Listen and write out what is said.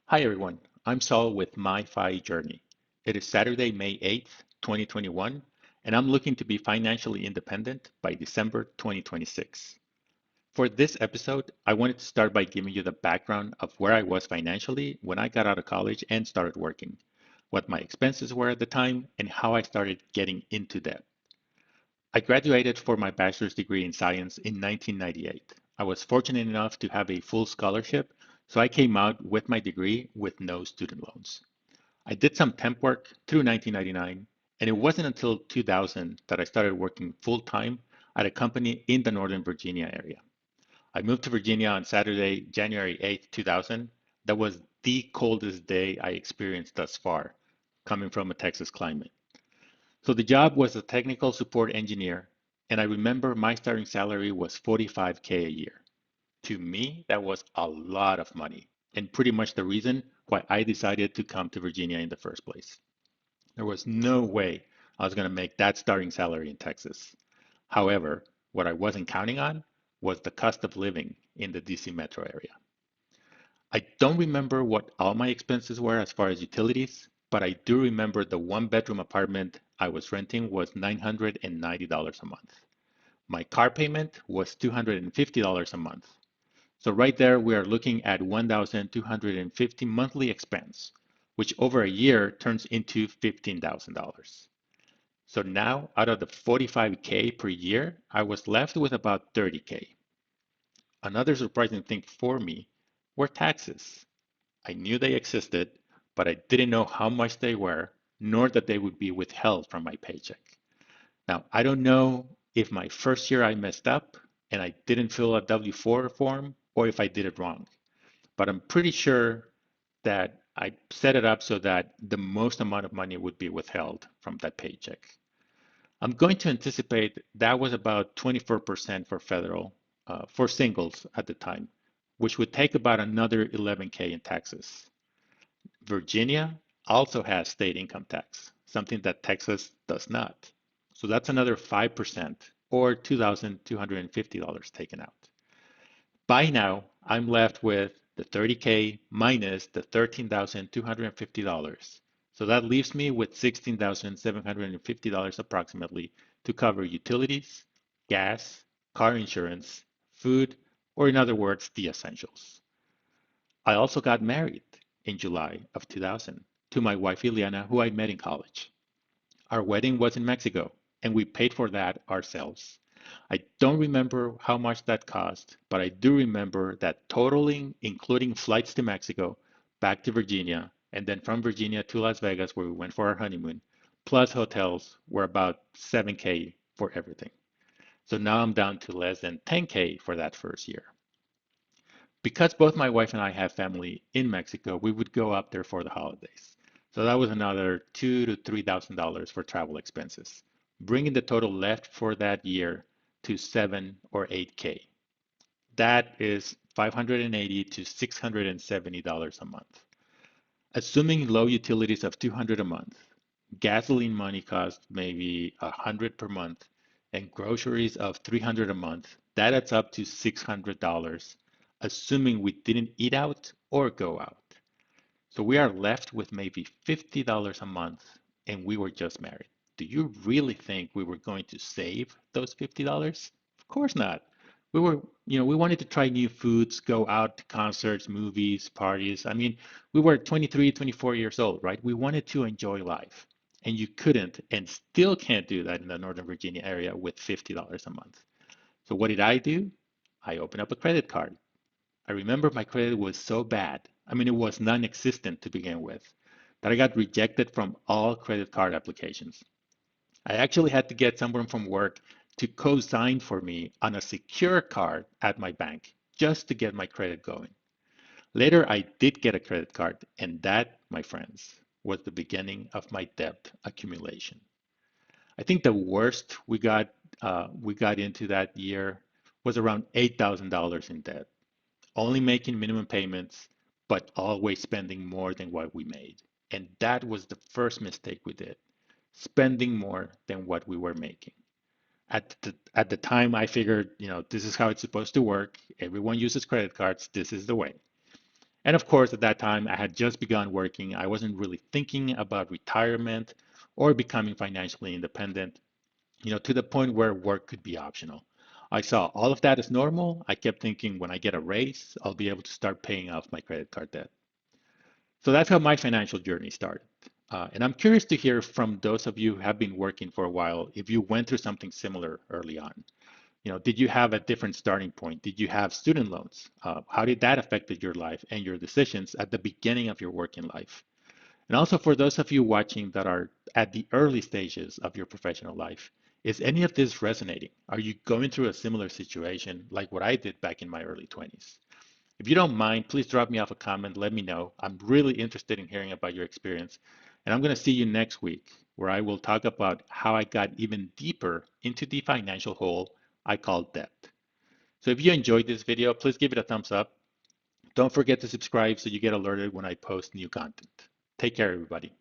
Hi everyone, I'm Saul with My Journey. It is Saturday, May 8th, 2021, and I'm looking to be financially independent by December 2026. For this episode, I wanted to start by giving you the background of where I was financially when I got out of college and started working, what my expenses were at the time, and how I started getting into debt. I graduated for my bachelor's degree in science in 1998. I was fortunate enough to have a full scholarship, so I came out with my degree with no student loans. I did some temp work through 1999, and it wasn't until 2000 that I started working full time at a company in the Northern Virginia area. I moved to Virginia on Saturday, January 8th, 2000. That was the coldest day I experienced thus far, coming from a Texas climate. So the job was a technical support engineer, and I remember my starting salary was 45K a year. To me, that was a lot of money, and pretty much the reason why I decided to come to Virginia in the first place. There was no way I was going to make that starting salary in Texas. However, what I wasn't counting on was the cost of living in the DC metro area. I don't remember what all my expenses were as far as utilities, but I do remember the one bedroom apartment I was renting was $990 a month. My car payment was $250 a month. So right there, we are looking at 1,250 monthly expense, which over a year turns into $15,000. So now out of the 45K per year, I was left with about 30K. Another surprising thing for me were taxes. I knew they existed, but I didn't know how much they were, nor that they would be withheld from my paycheck. Now, I don't know if my first year I messed up and I didn't fill a W-4 form or if I did it wrong, but I'm pretty sure that I set it up so that the most amount of money would be withheld from that paycheck. I'm going to anticipate that was about 24% for federal, for singles at the time, which would take about another 11K in taxes. Virginia also has state income tax, something that Texas does not. So that's another 5% or $2,250 taken out. By now, I'm left with the 30K minus the $13,250. So that leaves me with $16,750 approximately to cover utilities, gas, car insurance, food, or in other words, the essentials. I also got married in July of 2000 to my wife Ileana, who I met in college. Our wedding was in Mexico, and we paid for that ourselves. I don't remember how much that cost, but I do remember that totaling, including flights to Mexico, back to Virginia, and then from Virginia to Las Vegas, where we went for our honeymoon, plus hotels, were about 7K for everything. So now I'm down to less than 10K for that first year. Because both my wife and I have family in Mexico, we would go up there for the holidays. So that was another $2,000 to $3,000 for travel expenses, bringing the total left for that year to 7 or 8K. That is $580 to $670 a month. Assuming low utilities of 200 a month, gasoline money costs maybe 100 per month, and groceries of 300 a month, that adds up to $600, assuming we didn't eat out or go out. So we are left with maybe $50 a month, and we were just married. Do you really think we were going to save those $50? Of course not. We wanted to try new foods, go out to concerts, movies, parties. I mean, we were 23, 24 years old, right? We wanted to enjoy life. And you couldn't and still can't do that in the Northern Virginia area with $50 a month. So what did I do? I opened up a credit card. I remember my credit was so bad. I mean, it was non-existent to begin with, that I got rejected from all credit card applications. I actually had to get someone from work to co-sign for me on a secure card at my bank just to get my credit going. Later, I did get a credit card, and that, my friends, was the beginning of my debt accumulation. I think the worst we got into that year was around $8,000 in debt, only making minimum payments, but always spending more than what we made. And that was the first mistake we did, spending more than what we were making. At the time, I figured, this is how it's supposed to work. Everyone uses credit cards. This is the way. And of course, at that time, I had just begun working. I wasn't really thinking about retirement or becoming financially independent, to the point where work could be optional. I saw all of that as normal. I kept thinking when I get a raise, I'll be able to start paying off my credit card debt. So that's how my financial journey started. And I'm curious to hear from those of you who have been working for a while if you went through something similar early on. Did you have a different starting point? Did you have student loans? How did that affect your life and your decisions at the beginning of your working life? And also for those of you watching that are at the early stages of your professional life, is any of this resonating? Are you going through a similar situation like what I did back in my early 20s? If you don't mind, please drop me off a comment. Let me know. I'm really interested in hearing about your experience. And I'm going to see you next week, where I will talk about how I got even deeper into the financial hole I call debt. So if you enjoyed this video, please give it a thumbs up. Don't forget to subscribe so you get alerted when I post new content. Take care, everybody.